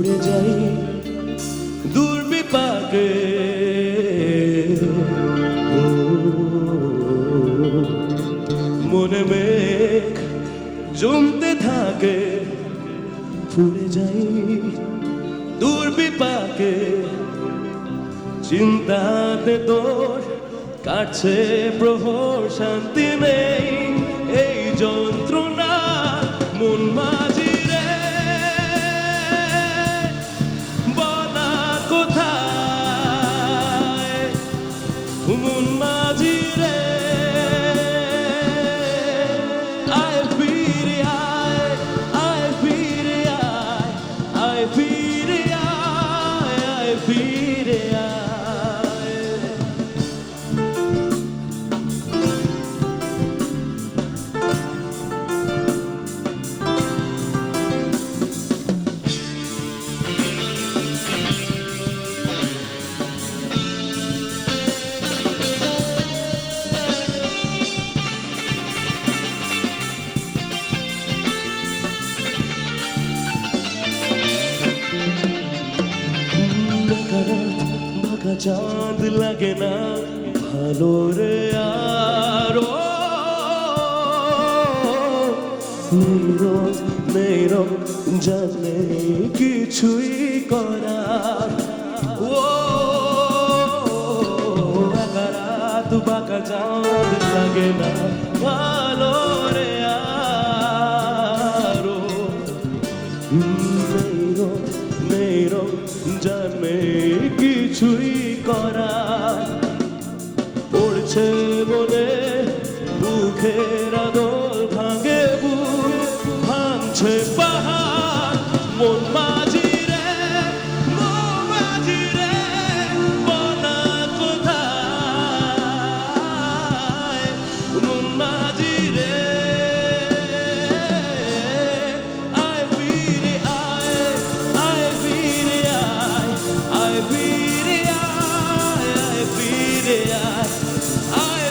উড়ে যাই দূর বিপাকে। মনে মেঘ জমতে থাকে, উড়ে যাই দূর বিপাকে। চিন্তাতে তোর কাছে প্রহর, শান্তি নেই এই যন্ত্রণা মন মাঝি রে। বলা কোথায় মন মাঝি রে। আয় ফিরে আয়, আয় ফিরে আয়, আয় ফিরে আয়, আয় ফিরে আয়। ভাগা চাঁদ লাগে না ভালো রে আর। নেই রোদ জানে কিছুই করার। একা রাত বাঁকা চাঁদ লাগে না ভালো রে আর। নেই রোদ জানে কিছুই করার। পড়ছে বলে বুকের আদল ভাঙে বুক, ভাঙছে পাহাড় মন মাঝি রে। মন মাঝি রে, বলা কোথায় মন মাঝি রে। আয় ফিরে আয়, আয় ফিরে আয়, আয় ফিরে আয়, আয় ফিরে আয়, আয়